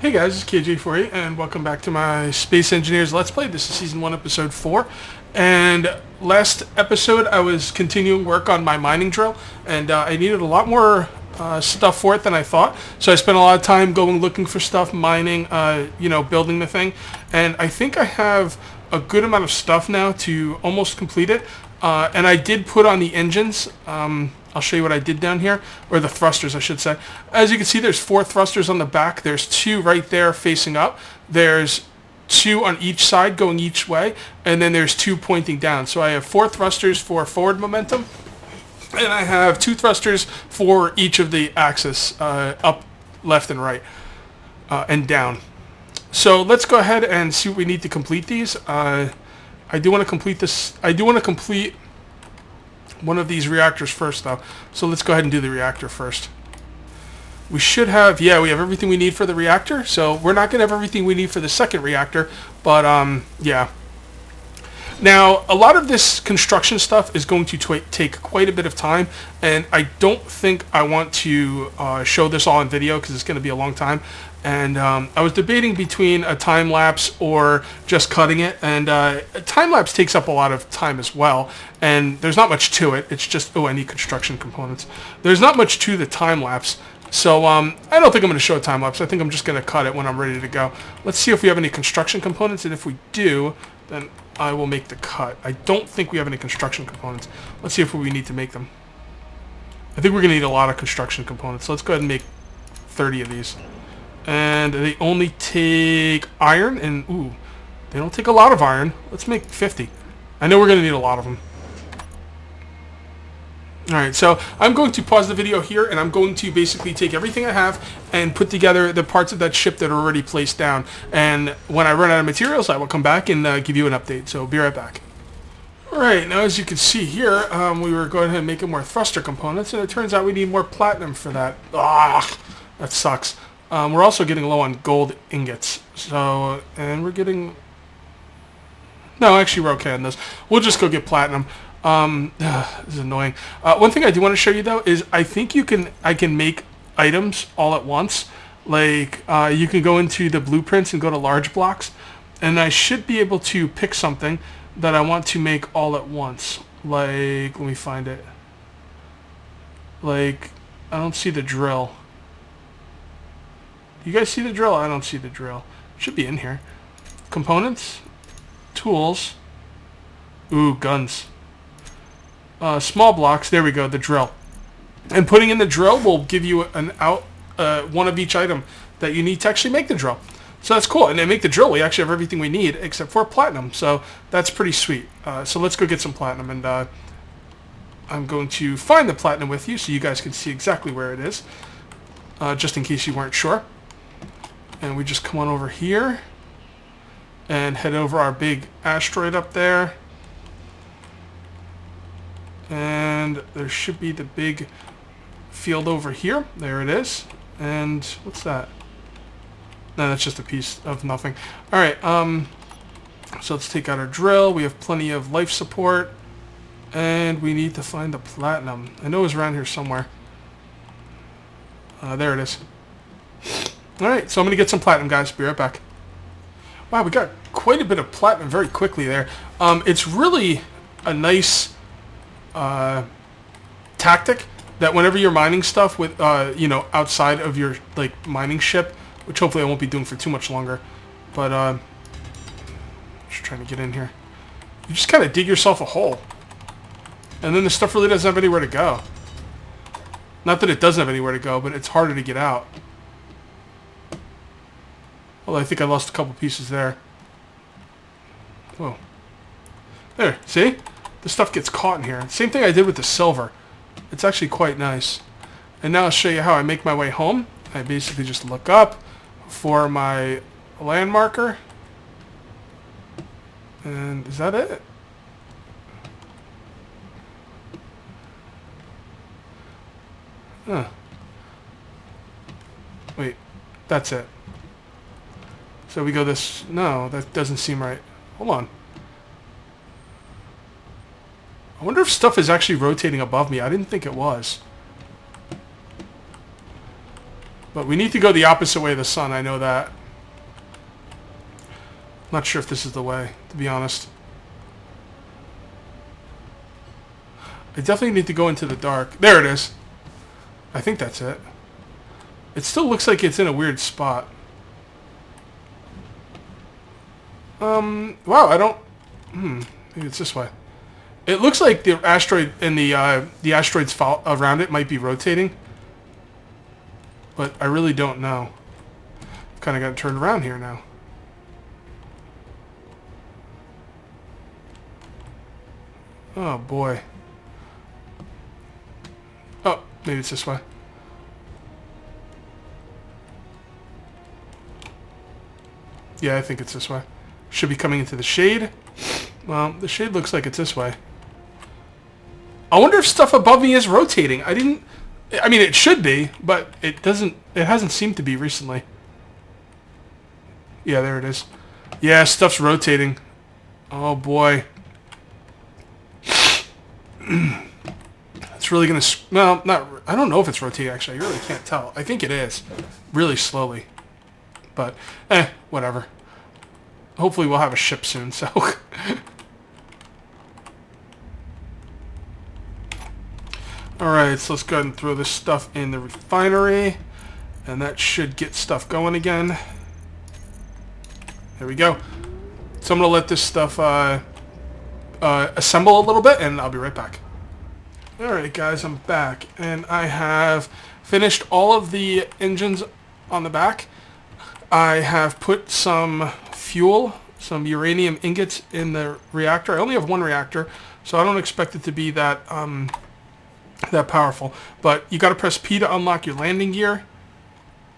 Hey guys, it's KJ4A and welcome back to my Space Engineers Let's Play. This is Season 1, Episode 4. And last episode I was continuing work on my mining drill and I needed a lot more stuff for it than I thought. So I spent a lot of time going looking for stuff, mining, building the thing. And I think I have a good amount of stuff now to almost complete it. And I did put on the engines. I'll show you what I did down here, or the thrusters, I should say. As you can see, there's 4 thrusters on the back. There's 2 right there facing up. There's 2 on each side going each way, and then there's 2 pointing down. So I have 4 thrusters for forward momentum, and I have 2 thrusters for each of the axes, up, left, and right, and down. So let's go ahead and see what we need to complete these. I do want to complete this. I do want to complete one of these reactors first, though. So let's go ahead and do the reactor first. We should have, yeah, we have everything we need for the reactor. So we're not going to have everything we need for the second reactor, but yeah. Now, a lot of this construction stuff is going to take quite a bit of time, and I don't think I want to show this all in video because it's going to be a long time. And I was debating between a time-lapse or just cutting it, and a time-lapse takes up a lot of time as well, and there's not much to it. It's just, oh, I need construction components. There's not much to the time-lapse, so I don't think I'm going to show a time-lapse. I think I'm just going to cut it when I'm ready to go. Let's see if we have any construction components, and if we do, then I will make the cut. I don't think we have any construction components. Let's see if we need to make them. I think we're going to need a lot of construction components, so let's go ahead and make 30 of these. And they only take iron, and ooh, they don't take a lot of iron. Let's make 50. I know we're going to need a lot of them. Alright, so I'm going to pause the video here, and I'm going to basically take everything I have and put together the parts of that ship that are already placed down. And when I run out of materials, I will come back and give you an update. So be right back. Alright, now as you can see here, we were going ahead and making more thruster components, and it turns out we need more platinum for that. Ah, that sucks. We're also getting low on gold ingots. So, and we're getting... No, actually we're okay on this. We'll just go get platinum. This is annoying. One thing I do want to show you though is I think I can make items all at once. Like, you can go into the blueprints and go to large blocks. And I should be able to pick something that I want to make all at once. Like, let me find it. Like, I don't see the drill. You guys see the drill? I don't see the drill. It should be in here. Components. Tools. Ooh, guns. Small blocks. There we go, the drill. And putting in the drill will give you one of each item that you need to actually make the drill. So that's cool. And to make the drill, we actually have everything we need except for platinum. So that's pretty sweet. So let's go get some platinum. And I'm going to find the platinum with you so you guys can see exactly where it is. Just in case you weren't sure. And we just come on over here and head over our big asteroid up there. And there should be the big field over here. There it is. And what's that? No, that's just a piece of nothing. Alright, so let's take out our drill. We have plenty of life support. And we need to find the platinum. I know it was around here somewhere. There it is. Alright, so I'm going to get some platinum, guys. Be right back. Wow, we got quite a bit of platinum very quickly there. It's really a nice tactic that whenever you're mining stuff with, outside of your, like, mining ship, which hopefully I won't be doing for too much longer, but, just trying to get in here. You just kind of dig yourself a hole. And then the stuff really doesn't have anywhere to go. Not that it doesn't have anywhere to go, but it's harder to get out. Well, I think I lost a couple pieces there. Whoa. There, see? The stuff gets caught in here. Same thing I did with the silver. It's actually quite nice. And now I'll show you how I make my way home. I basically just look up for my land marker. And is that it? Huh. Wait, that's it. So we go this... No, that doesn't seem right. Hold on. I wonder if stuff is actually rotating above me. I didn't think it was. But we need to go the opposite way of the sun, I know that. Not sure if this is the way, to be honest. I definitely need to go into the dark. There it is. I think that's it. It still looks like it's in a weird spot. Wow, I don't... maybe it's this way. It looks like the asteroid and the asteroids around it might be rotating. But I really don't know. I've kind of got turned around here now. Oh, boy. Oh, maybe it's this way. Yeah, I think it's this way. Should be coming into the shade. Well, the shade looks like it's this way. I wonder if stuff above me is rotating. I mean, it should be, but it doesn't. It hasn't seemed to be recently. Yeah, there it is. Yeah, stuff's rotating. Oh, boy. It's really gonna... Well, not... I don't know if it's rotating, actually. I really can't tell. I think it is. Really slowly. But, whatever. Hopefully we'll have a ship soon, so... Alright, so let's go ahead and throw this stuff in the refinery. And that should get stuff going again. There we go. So I'm going to let this stuff assemble a little bit, and I'll be right back. Alright guys, I'm back. And I have finished all of the engines on the back. I have put some fuel, some uranium ingots in the reactor. I only have one reactor, so I don't expect it to be that that powerful. But you got to press P to unlock your landing gear,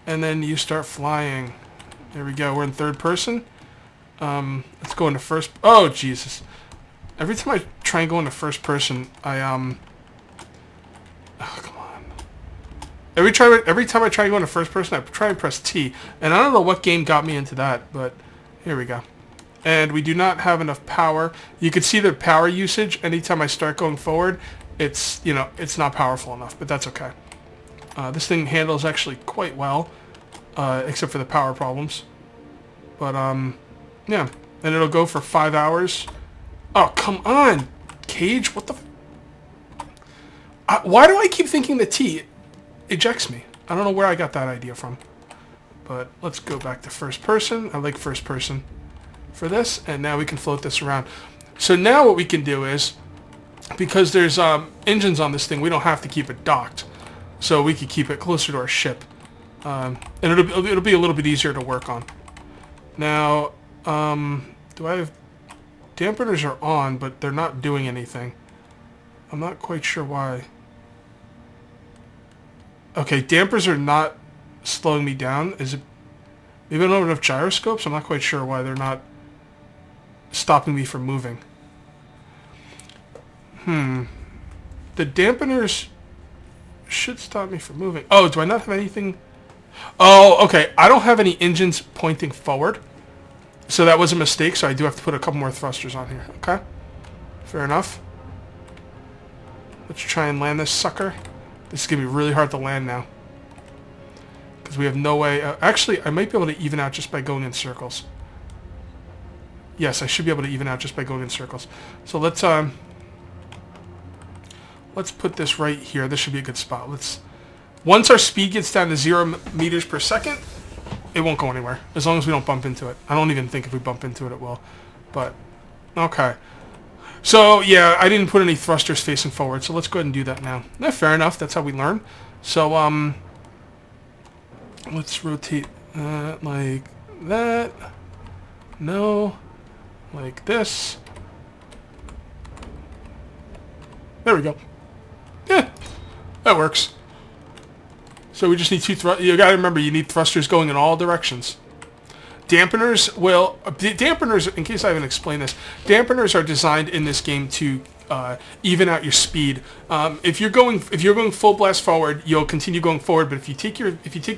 and then you start flying. There we go. We're in third person. Let's go into first. Oh Jesus! Every time I try and go into first person, I Oh come on! Every time I try and go into first person, I try and press T, and I don't know what game got me into that, but here we go. And we do not have enough power. You can see the power usage anytime I start going forward. It's, you know, it's not powerful enough, but that's okay. This thing handles actually quite well, except for the power problems. But, yeah. And it'll go for 5 hours. Oh, come on, Cage. What the... why do I keep thinking the T ejects me? I don't know where I got that idea from. But let's go back to first person. I like first person for this. And now we can float this around. So now what we can do is... Because there's engines on this thing, we don't have to keep it docked, so we can keep it closer to our ship, and it'll be a little bit easier to work on. Now, do I have dampeners are on, but they're not doing anything. I'm not quite sure why. Okay, dampers are not slowing me down. Is it? Maybe I don't have enough gyroscopes. I'm not quite sure why they're not stopping me from moving. The dampeners should stop me from moving. Oh, do I not have anything? Oh, okay. I don't have any engines pointing forward. So that was a mistake, so I do have to put a couple more thrusters on here. Okay. Fair enough. Let's try and land this sucker. This is going to be really hard to land now. Because we have no way... actually, I might be able to even out just by going in circles. Yes, I should be able to even out just by going in circles. So let's put this right here. This should be a good spot. Once our speed gets down to 0 meters per second, it won't go anywhere. As long as we don't bump into it. I don't even think if we bump into it, it will. But, okay. So, yeah, I didn't put any thrusters facing forward, so let's go ahead and do that now. Yeah, fair enough. That's how we learn. So, let's rotate that like that. No. Like this. There we go. Yeah, that works. So we just need two you gotta remember, you need thrusters going in all directions. Dampeners will... dampeners, in case I haven't explained this, dampeners are designed in this game to even out your speed. If you're going full blast forward, you'll continue going forward. But if you take your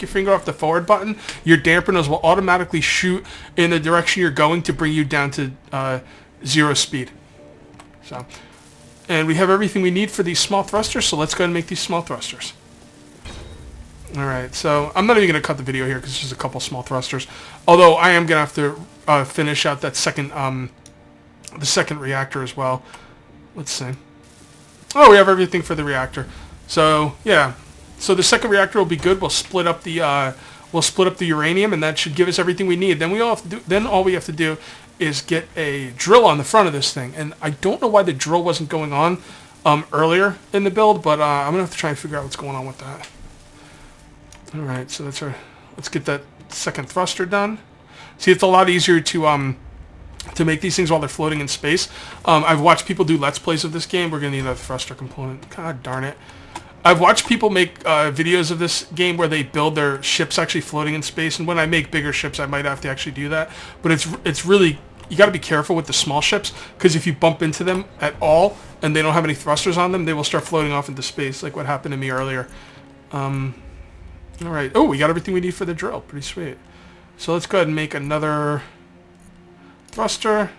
finger off the forward button, your dampeners will automatically shoot in the direction you're going to bring you down to 0 speed. So... And we have everything we need for these small thrusters, so let's go ahead and make these small thrusters. All right, so I'm not even going to cut the video here because it's just a couple small thrusters. Although I am going to have to finish out that second, the second reactor as well. Let's see. Oh, we have everything for the reactor. So yeah, so the second reactor will be good. We'll split up the uranium, and that should give us everything we need. Then all we have to do is get a drill on the front of this thing. And I don't know why the drill wasn't going on earlier in the build, but I'm gonna have to try and figure out what's going on with that. All right, so let's get that second thruster done. See, it's a lot easier to make these things while they're floating in space. I've watched people do Let's Plays of this game. We're gonna need another thruster component. God darn it. I've watched people make videos of this game where they build their ships actually floating in space, and when I make bigger ships, I might have to actually do that. But it's really, you got to be careful with the small ships, because if you bump into them at all and they don't have any thrusters on them, they will start floating off into space, like what happened to me earlier. All right. Oh, we got everything we need for the drill. Pretty sweet. So let's go ahead and make another thruster,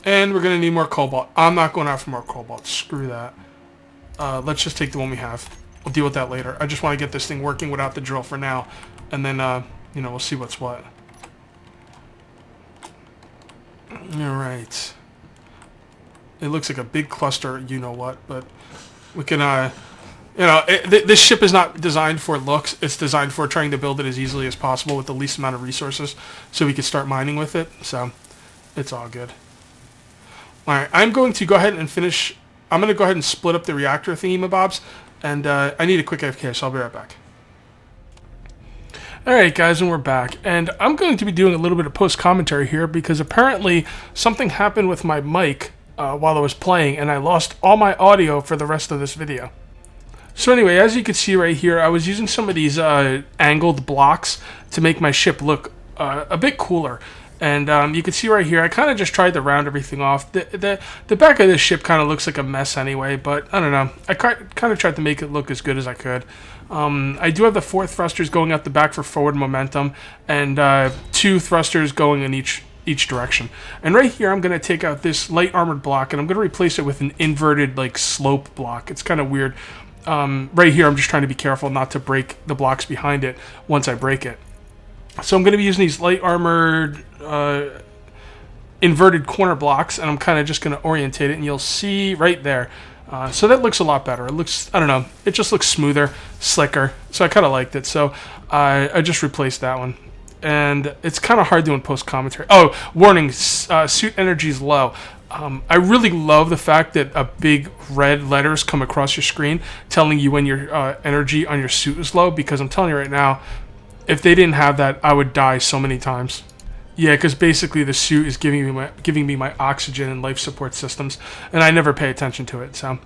and we're gonna need more cobalt. I'm not going out for more cobalt. Screw that. Let's just take the one we have. We'll deal with that later. I just want to get this thing working without the drill for now, and then you know, we'll see what's what. All right. It looks like a big cluster, you know what, but we can you know, this ship is not designed for looks. It's designed for trying to build it as easily as possible with the least amount of resources, so we can start mining with it. So it's all good. All right, I'm going to go ahead and finish. I'm going to go ahead and split up the reactor thingamabobs, and I need a quick AFK, so I'll be right back. Alright guys, and we're back, and I'm going to be doing a little bit of post-commentary here because apparently something happened with my mic while I was playing, and I lost all my audio for the rest of this video. So anyway, as you can see right here, I was using some of these angled blocks to make my ship look a bit cooler. And you can see right here, I kind of just tried to round everything off. The back of this ship kind of looks like a mess anyway, but I don't know. I kind of tried to make it look as good as I could. I do have the 4 thrusters going out the back for forward momentum, and 2 thrusters going in each direction. And right here, I'm going to take out this light armored block, and I'm going to replace it with an inverted like slope block. It's kind of weird. Right here, I'm just trying to be careful not to break the blocks behind it once I break it. So I'm going to be using these light armored inverted corner blocks, and I'm kind of just going to orientate it, and you'll see right there. So that looks a lot better. It looks, I don't know, it just looks smoother, slicker. So I kind of liked it. So I just replaced that one. And it's kind of hard doing post-commentary. Oh, warning, suit energy is low. I really love the fact that big red letters come across your screen telling you when your energy on your suit is low, because I'm telling you right now, if they didn't have that, I would die so many times. Yeah, because basically the suit is giving me my oxygen and life support systems, and I never pay attention to it. So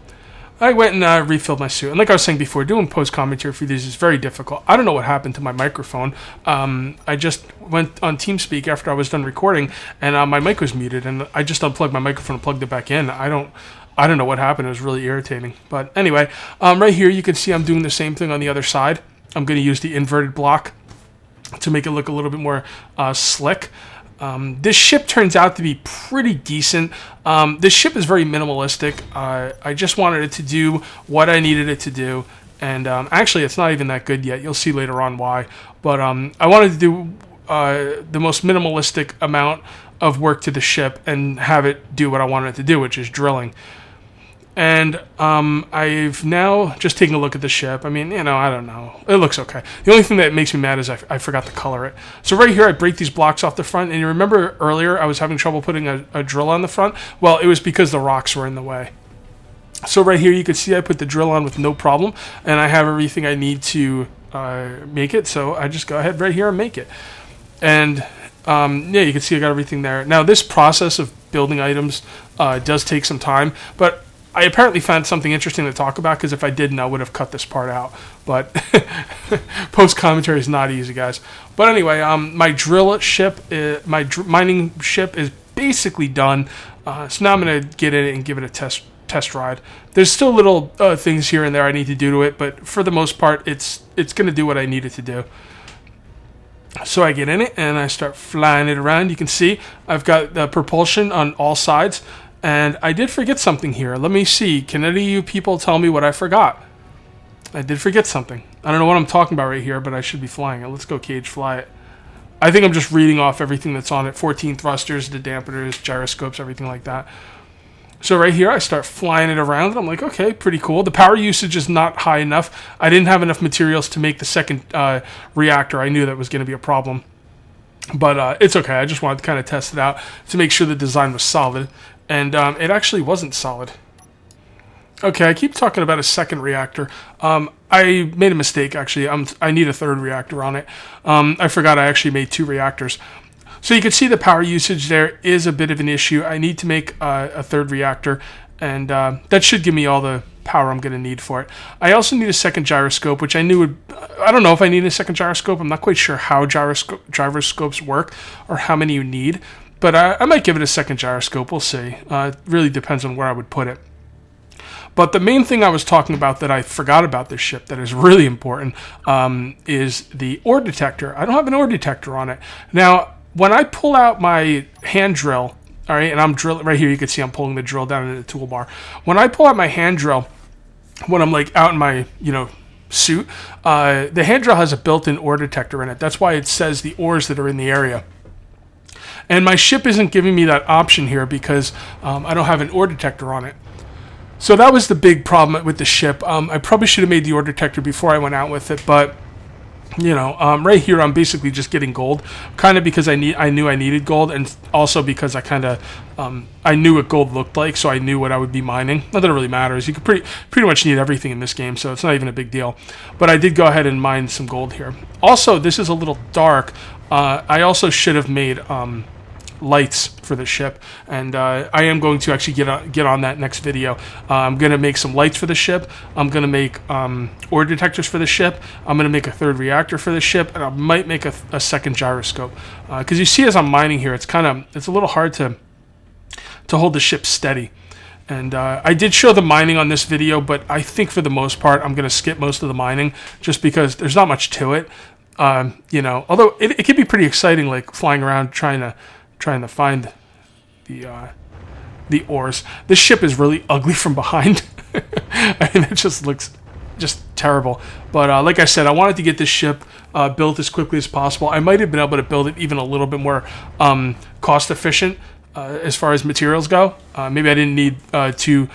I went and refilled my suit. And like I was saying before, doing post-commentary for these is very difficult. I don't know what happened to my microphone. I just went on TeamSpeak after I was done recording, and my mic was muted, and I just unplugged my microphone and plugged it back in. I don't know what happened. It was really irritating. But anyway, right here you can see I'm doing the same thing on the other side. I'm going to use the inverted block to make it look a little bit more slick. This ship turns out to be pretty decent. This ship is very minimalistic. I just wanted it to do what I needed it to do, and actually it's not even that good yet. You'll see later on why. But I wanted to do the most minimalistic amount of work to the ship and have it do what I wanted it to do, which is drilling. And I've now just taken a look at the ship. I mean, you know, I don't know. It looks okay. The only thing that makes me mad is I forgot to color it. So right here, I break these blocks off the front. And you remember earlier I was having trouble putting a drill on the front? Well, it was because the rocks were in the way. So right here, you can see I put the drill on with no problem. And I have everything I need to make it. So I just go ahead right here and make it. And yeah, you can see I got everything there. Now, this process of building items does take some time. But I apparently found something interesting to talk about, because if I didn't, I would have cut this part out. But post-commentary is not easy, guys. But anyway, my drill ship, mining ship is basically done. So now I'm going to get in it and give it a test ride. There's still little things here and there I need to do to it, but for the most part, it's going to do what I need it to do. So I get in it, and I start flying it around. You can see I've got the propulsion on all sides. And I did forget something here. Let me see. Can any of you people tell me what I forgot? I did forget something. I don't know what I'm talking about right here, but I should be flying it. Let's go cage fly it. I think I'm just reading off everything that's on it. 14 thrusters, the dampeners, gyroscopes, everything like that. So right here, I start flying it around, and I'm like, okay, pretty cool. The power usage is not high enough. I didn't have enough materials to make the second reactor. I knew that was going to be a problem. But it's okay. I just wanted to kind of test it out to make sure the design was solid. And it actually wasn't solid. Okay, I keep talking about a second reactor. I made a mistake, actually. I need a third reactor on it. I forgot I actually made 2 reactors. So you can see the power usage there is a bit of an issue. I need to make a third reactor, and that should give me all the power I'm going to need for it. I also need a second gyroscope, which I knew would... I don't know if I need a second gyroscope. I'm not quite sure how gyroscopes work or how many you need, but I might give it a second gyroscope. We'll see. It really depends on where I would put it. But the main thing I was talking about that I forgot about this ship that is really important is the ore detector. I don't have an ore detector on it. Now, when I pull out my hand drill, all right, and I'm drilling right here, you can see I'm pulling the drill down into the toolbar. When I pull out my hand drill, when I'm like out in my, suit, the hand drill has a built-in ore detector in it. That's why it says the ores that are in the area. And my ship isn't giving me that option here because I don't have an ore detector on it. So that was the big problem with the ship. I probably should have made the ore detector before I went out with it, but right here I'm basically just getting gold, kind of because I knew I needed gold, and also because I knew what gold looked like, so I knew what I would be mining. Not that it really matters. You could pretty much need everything in this game, so it's not even a big deal. But I did go ahead and mine some gold here. Also, this is a little dark. I also should have made lights for the ship, and I am going to actually get on that next video. I'm going to make some lights for the ship. I'm going to make ore detectors for the ship. I'm going to make a third reactor for the ship, and I might make a second gyroscope, because you see as I'm mining here, it's a little hard to hold the ship steady. And I did show the mining on this video, but I think for the most part I'm going to skip most of the mining just because there's not much to it. Although it can be pretty exciting, like flying around trying to find the ores. This ship is really ugly from behind. I mean, it just looks just terrible. But like I said, I wanted to get this ship built as quickly as possible. I might have been able to build it even a little bit more cost efficient as far as materials go. Maybe I didn't need two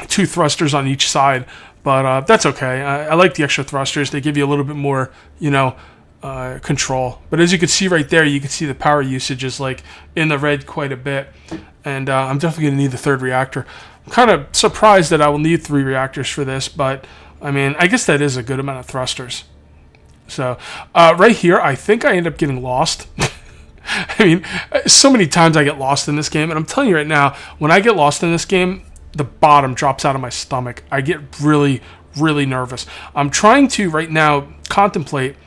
thrusters on each side, but that's okay. I like the extra thrusters. They give you a little bit more, control. But as you can see right there, you can see the power usage is like in the red quite a bit, and I'm definitely going to need the third reactor. I'm kind of surprised that I will need 3 reactors for this, but I mean, I guess that is a good amount of thrusters. So right here, I think I end up getting lost. I mean, so many times I get lost in this game, and I'm telling you right now, when I get lost in this game, the bottom drops out of my stomach. I get really, really nervous. I'm trying to right now contemplate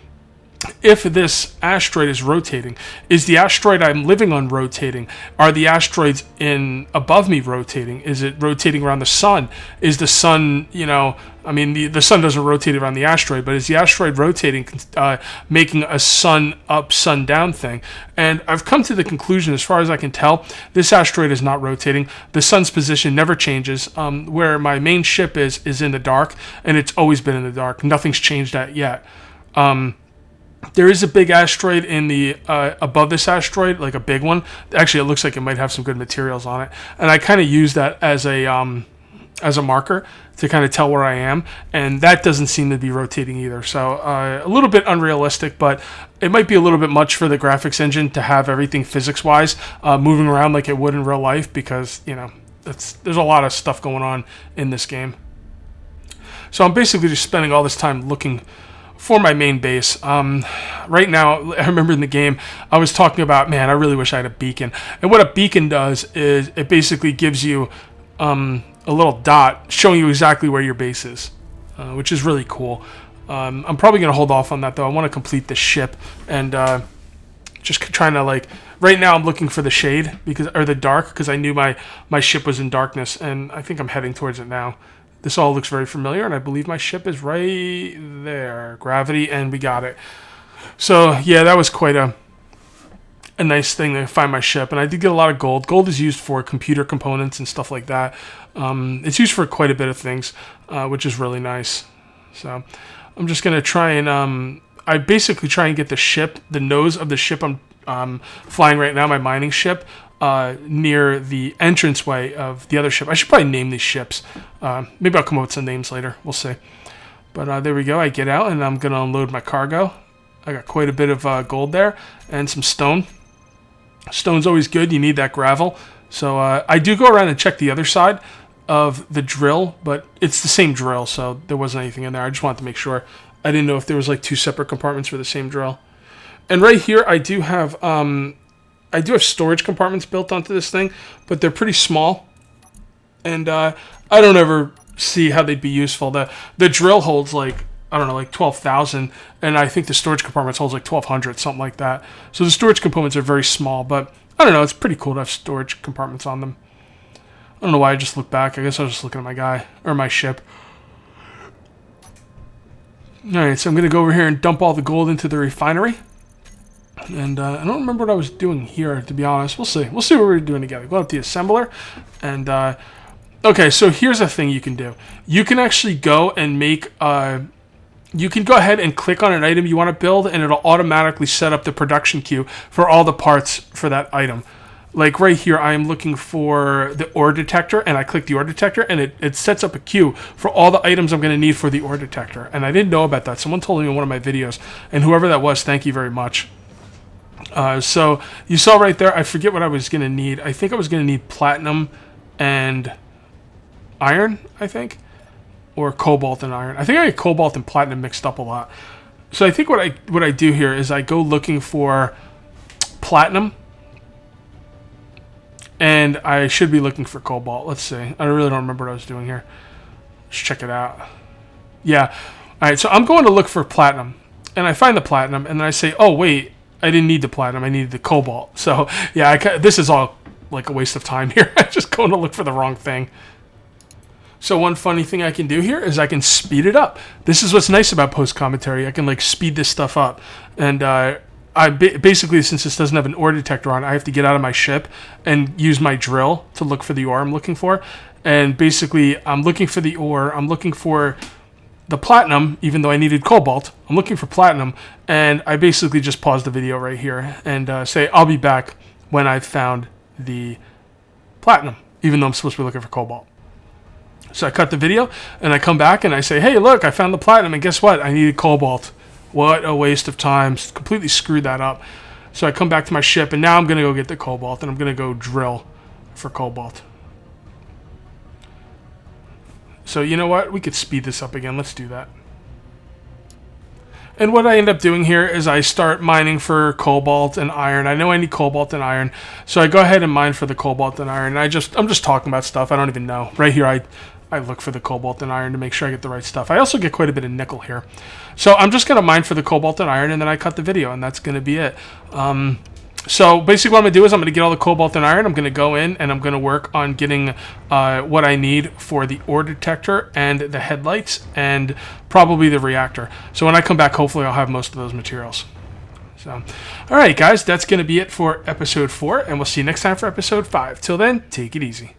if this asteroid is rotating. Is the asteroid I'm living on rotating? Are the asteroids above me rotating? Is it rotating around the sun? Is the sun, the sun doesn't rotate around the asteroid, but is the asteroid rotating, making a sun up, sun down thing? And I've come to the conclusion, as far as I can tell, this asteroid is not rotating. The sun's position never changes. Where my main ship is in the dark, and it's always been in the dark. Nothing's changed that yet. There is a big asteroid in the above this asteroid, like a big one. Actually, it looks like it might have some good materials on it, and I kind of use that as a marker to kind of tell where I am, and that doesn't seem to be rotating either. So a little bit unrealistic, but it might be a little bit much for the graphics engine to have everything physics-wise moving around like it would in real life, because there's a lot of stuff going on in this game. So I'm basically just spending all this time looking for my main base. Right now, I remember in the game, I was talking about, man, I really wish I had a beacon. And what a beacon does is it basically gives you a little dot showing you exactly where your base is, which is really cool. I'm probably going to hold off on that, though. I want to complete the ship, and just trying to, right now I'm looking for the shade, or the dark, because I knew my ship was in darkness, and I think I'm heading towards it now. This all looks very familiar, and I believe my ship is right there. Gravity, and we got it. So, yeah, that was quite a a nice thing to find my ship. And I did get a lot of gold. Gold is used for computer components and stuff like that. It's used for quite a bit of things, which is really nice. So I'm just going to try and... I basically try and get the nose of the ship I'm flying right now, my mining ship, near the entranceway of the other ship. I should probably name these ships. Maybe I'll come up with some names later. We'll see. But there we go. I get out and I'm going to unload my cargo. I got quite a bit of gold there and some stone. Stone's always good. You need that gravel. So I do go around and check the other side of the drill, but it's the same drill, so there wasn't anything in there. I just wanted to make sure. I didn't know if there was like 2 separate compartments for the same drill. And right here, I do have storage compartments built onto this thing, but they're pretty small, and I don't ever see how they'd be useful. The drill holds like, I don't know, like 12,000, and I think the storage compartments holds like 1,200, something like that. So the storage components are very small, but I don't know, it's pretty cool to have storage compartments on them. I don't know why I just looked back. I guess I was just looking at my guy, or my ship. Alright, so I'm going to go over here and dump all the gold into the refinery. And I don't remember what I was doing here, to be honest. We'll see. We'll see what we're doing together. Go up to the assembler. And, okay, so here's a thing you can do. You can actually go and make... you can go ahead and click on an item you want to build, and it'll automatically set up the production queue for all the parts for that item. Like right here, I am looking for the ore detector, and I click the ore detector, and it sets up a queue for all the items I'm going to need for the ore detector. And I didn't know about that. Someone told me in one of my videos, and whoever that was, thank you very much. So you saw right there, I forget what I was going to need. I think I was going to need platinum and iron, I think. Or cobalt and iron. I think I get cobalt and platinum mixed up a lot. So I think what I do here is I go looking for platinum. And I should be looking for cobalt. Let's see. I really don't remember what I was doing here. Let's check it out. Yeah. Alright, so I'm going to look for platinum. And I find the platinum, and then I say, oh, wait. I didn't need the platinum. I needed the cobalt. So, yeah, this is all like a waste of time here. I'm just going to look for the wrong thing. So one funny thing I can do here is I can speed it up. This is what's nice about post-commentary. I can, like, speed this stuff up. And, basically, since this doesn't have an ore detector on, I have to get out of my ship and use my drill to look for the ore I'm looking for. And basically, I'm looking for the ore. I'm looking for the platinum, even though I needed cobalt. I'm looking for platinum, and I basically just pause the video right here and say, I'll be back when I've found the platinum, even though I'm supposed to be looking for cobalt. So I cut the video, and I come back, and I say, hey, look, I found the platinum, and guess what? I needed cobalt. What a waste of time. Completely screwed that up. So I come back to my ship, and now I'm going to go get the cobalt, and I'm going to go drill for cobalt. So you know what? We could speed this up again. Let's do that. And what I end up doing here is I start mining for cobalt and iron. I know I need cobalt and iron, so I go ahead and mine for the cobalt and iron. I'm just talking about stuff I don't even know. Right here, I look for the cobalt and iron to make sure I get the right stuff. I also get quite a bit of nickel here. So I'm just going to mine for the cobalt and iron, and then I cut the video, and that's going to be it. So basically what I'm going to do is I'm going to get all the cobalt and iron. I'm going to go in, and I'm going to work on getting what I need for the ore detector and the headlights and probably the reactor. So when I come back, hopefully I'll have most of those materials. So, all right, guys, that's going to be it for episode 4, and we'll see you next time for episode 5. Till then, take it easy.